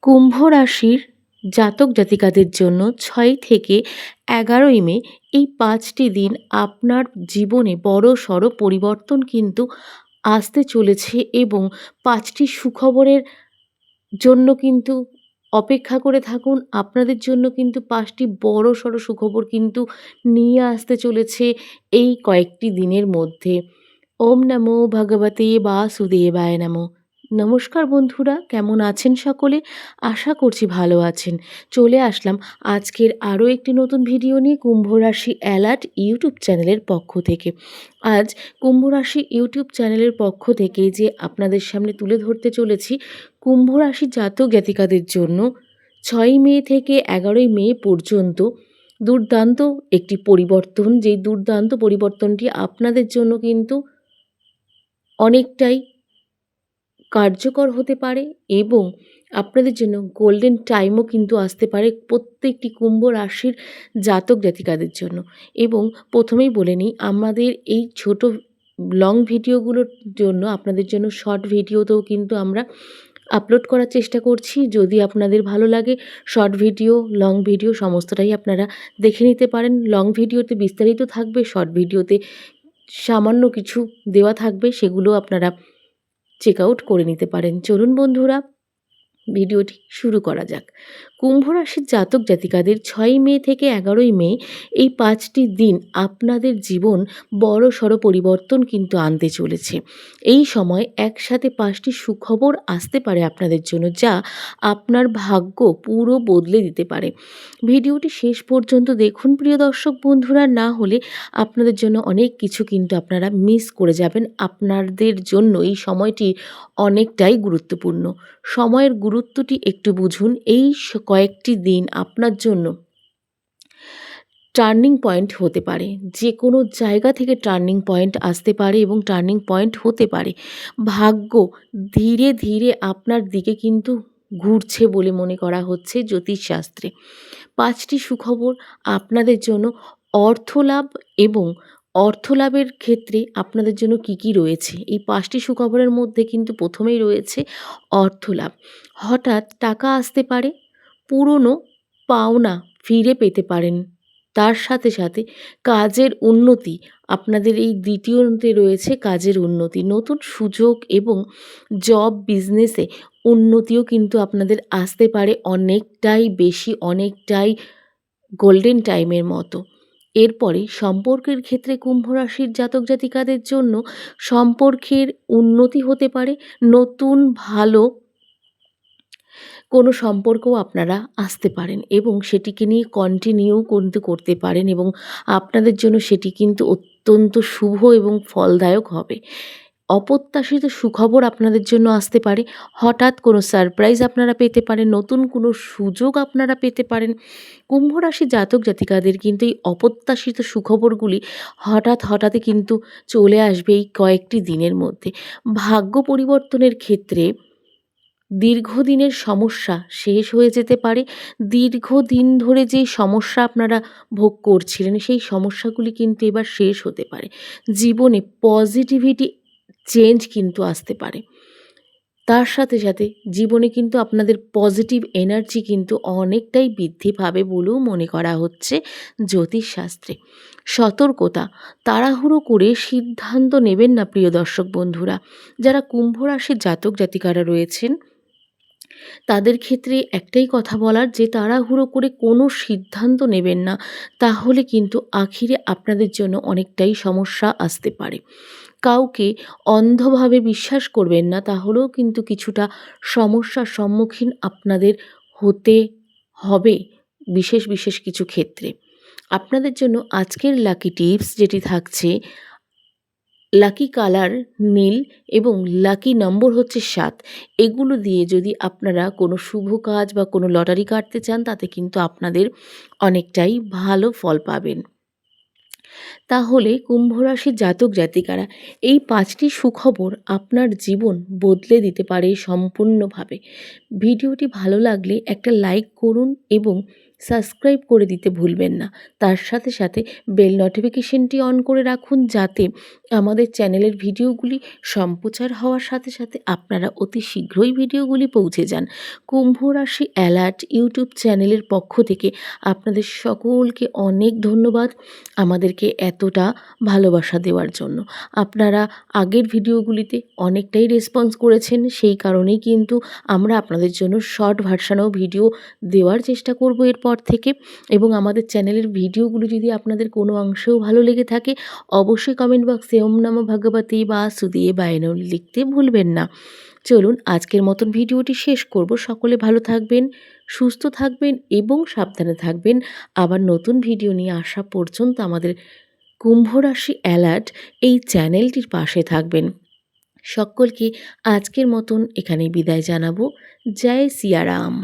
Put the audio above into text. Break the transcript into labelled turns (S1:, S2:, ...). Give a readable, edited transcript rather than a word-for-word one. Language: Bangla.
S1: কুম্ভ রাশির জাতক জাতিকাদের জন্য ৬ থেকে ১১ই মে এই ৫টি দিন আপনার জীবনে বড়সড় পরিবর্তন কিন্তু আসতে চলেছে এবং ৫টি সুখবরের জন্য কিন্তু অপেক্ষা করে থাকুন। আপনাদের জন্য কিন্তু ৫টি বড়সড় সুখবর কিন্তু নিয়ে আসতে চলেছে এই কয়েকটি দিনের মধ্যে। ওম নমো ভগবতে বাসুদেবায় নমঃ। নমস্কার বন্ধুরা, কেমন আছেন সকলে? আশা করছি ভালো আছেন। চলে আসলাম আজকের আরও একটি নতুন ভিডিও নিয়ে কুম্ভ রাশি অ্যালার্ট ইউটিউব চ্যানেলের পক্ষ থেকে। আজ কুম্ভ রাশি ইউটিউব চ্যানেলের পক্ষ থেকে যে আপনাদের সামনে তুলে ধরতে চলেছি কুম্ভ রাশি জাতক জাতিকাদের জন্য ৬ই মে থেকে ১১ই মে পর্যন্ত দুর্দান্ত একটি পরিবর্তন, যেই দুর্দান্ত পরিবর্তনটি আপনাদের জন্য কিন্তু অনেকটাই কার্যকর হতে পারে এবং আপনাদের জন্য গোল্ডেন টাইমও কিন্তু আসতে পারে প্রত্যেকটি কুম্ভ রাশির জাতক জাতিকাদের জন্য। এবং প্রথমেই বলে নিই, আমাদের এই ছোট লং ভিডিওগুলোর জন্য আপনাদের জন্য শর্ট ভিডিওতেও কিন্তু আমরা আপলোড করার চেষ্টা করছি। যদি আপনাদের ভালো লাগে, শর্ট ভিডিও, লং ভিডিও সমস্তটাই আপনারা দেখে নিতে পারেন। লং ভিডিওতে বিস্তারিত থাকবে, শর্ট ভিডিওতে সামান্য কিছু দেওয়া থাকবে, সেগুলো আপনারা চেক আউট করে নিতে পারেন। চলুন বন্ধুরা, ভিডিওটি শুরু করা যাক। কুম্ভ রাশির জাতক জাতিকাদের ৬ই মে থেকে ১১ই মে এই ৫টি দিন আপনাদের জীবন বড়সড় পরিবর্তন কিন্তু আনতে চলেছে। এই সময় একসাথে ৫টি সুখবর আসতে পারে আপনাদের জন্য, যা আপনার ভাগ্য পুরো বদলে দিতে পারে। ভিডিওটি শেষ পর্যন্ত দেখুন প্রিয় দর্শক বন্ধুরা, না হলে আপনাদের জন্য অনেক কিছু কিন্তু আপনারা মিস করে যাবেন। আপনাদের জন্য এই সময়টি অনেকটাই গুরুত্বপূর্ণ। সময়ের গুরুত্বটি একটু বুঝুন। এই কয়েকটি দিন আপনার জন্য টার্নিং পয়েন্ট হতে পারে। যে কোনো জায়গা থেকে টার্নিং পয়েন্ট আসতে পারে এবং টার্নিং পয়েন্ট হতে পারে। ভাগ্য ধীরে ধীরে আপনার দিকে কিন্তু ঘুরছে বলে মনে করা হচ্ছে জ্যোতিষশাস্ত্রে। ৫টি সুখবর আপনাদের জন্য অর্থলাভ এবং অর্থলাভের ক্ষেত্রে আপনাদের জন্য কি কি রয়েছে। এই ৫টি সুখবরের মধ্যে কিন্তু প্রথমেই রয়েছে অর্থলাভ। হঠাৎ টাকা আসতে পারে, পুরনো পাওনা ফিরে পেতে পারেন। তার সাথে সাথে কাজের উন্নতি, আপনাদের এই দ্বিতীয়তে রয়েছে কাজের উন্নতি, নতুন সুযোগ এবং জব বিজনেসে উন্নতিও কিন্তু আপনাদের আসতে পারে অনেকটাই বেশি, অনেকটাই গোল্ডেন টাইমের মতো। এরপরে সম্পর্কের ক্ষেত্রে কুম্ভ রাশির জাতক জাতিকাদের জন্য সম্পর্কের উন্নতি হতে পারে। নতুন ভালো কোনো সম্পর্কও আপনারা আসতে পারেন এবং সেটিকে নিয়ে কন্টিনিউ কিন্তু করতে পারেন এবং আপনাদের জন্য সেটি কিন্তু অত্যন্ত শুভ এবং ফলদায়ক হবে। অপ্রত্যাশিত সুখবর আপনাদের জন্য আসতে পারে। হঠাৎ কোনো সারপ্রাইজ আপনারা পেতে পারেন, নতুন কোনো সুযোগ আপনারা পেতে পারেন। কুম্ভ রাশি জাতক জাতিকাদের কিন্তু এই অপ্রত্যাশিত সুখবরগুলি হঠাৎই কিন্তু চলে আসবে এই কয়েকটি দিনের মধ্যে। ভাগ্য পরিবর্তনের ক্ষেত্রে দীর্ঘদিনের সমস্যা শেষ হয়ে যেতে পারে। দীর্ঘদিন ধরে যেই সমস্যা আপনারা ভোগ করছিলেন, সেই সমস্যাগুলি কিন্তু এবার শেষ হতে পারে। জীবনে পজিটিভিটি চেঞ্জ কিন্তু আসতে পারে। তার সাথে সাথে জীবনে কিন্তু আপনাদের পজিটিভ এনার্জি কিন্তু অনেকটাই বৃদ্ধি পাবে বলেও মনে করা হচ্ছে জ্যোতিষশাস্ত্রে। সতর্কতা, তাড়াহুড়ো করে সিদ্ধান্ত নেবেন না প্রিয় দর্শক বন্ধুরা। যারা কুম্ভ রাশির জাতক জাতিকারা রয়েছেন তাদের ক্ষেত্রে একটাই কথা বলার, যে তাড়াহুড়ো করে কোনো সিদ্ধান্ত নেবেন না, তাহলে কিন্তু আখিরে আপনাদের জন্য অনেকটাই সমস্যা আসতে পারে। কাউকে অন্ধভাবে বিশ্বাস করবেন না, তাহলেও কিন্তু কিছুটা সমস্যার সম্মুখীন আপনাদের হতে হবে বিশেষ কিছু ক্ষেত্রে। আপনাদের জন্য আজকের লাকি টিপস যেটি থাকছে, লাকি কালার নীল এবং লাকি নম্বর হচ্ছে ৭। এগুলো দিয়ে যদি আপনারা কোনো শুভ কাজ বা কোনো লটারি কাটতে চান, তাতে কিন্তু আপনাদের অনেকটাই ভালো ফল পাবেন। তাহলে কুম্ভ রাশির জাতক জাতিকারা, এই ৫টি সুখবর আপনার জীবন বদলে দিতে পারে সম্পূর্ণভাবে। ভিডিওটি ভালো লাগলে একটা লাইক করুন এবং সাবস্ক্রাইব করে দিতে ভুলবেন না। তার সাথে সাথে বেল নোটিফিকেশনটি অন করে রাখুন, যাতে আমাদের চ্যানেলের ভিডিওগুলি সম্প্রচার হওয়ার সাথে সাথে আপনারা অতি শীঘ্রই ভিডিওগুলি পৌঁছে যান। কুম্ভ রাশি অ্যালার্ট ইউটিউব চ্যানেলের পক্ষ থেকে আপনাদের সকলকে অনেক ধন্যবাদ আমাদেরকে এতটা ভালোবাসা দেওয়ার জন্য। আপনারা আগের ভিডিওগুলিতে অনেকটাই রেসপন্স করেছেন, সেই কারণেই কিন্তু আমরা আপনাদের জন্য শর্ট ভার্সানেও ভিডিও দেওয়ার চেষ্টা করব এরপর থেকে। এবং আমাদের চ্যানেলের ভিডিওগুলো যদি আপনাদের কোনো অংশেও ভালো লেগে থাকে, অবশ্যই কমেন্ট বক্সে ওম নমঃ ভগবতে বাসুদেবায় লিখতে ভুলবেন না। চলুন আজকের মতন ভিডিওটি শেষ করব। সকলে ভালো থাকবেন, সুস্থ থাকবেন এবং সাবধানে থাকবেন। আবার নতুন ভিডিও নিয়ে আসা পর্যন্ত আমাদের কুম্ভ রাশি অ্যালার্ট এই চ্যানেলটির পাশে থাকবেন। সকলকে আজকের মতন এখানেই বিদায় জানাবো। জয় সিয়ারাম।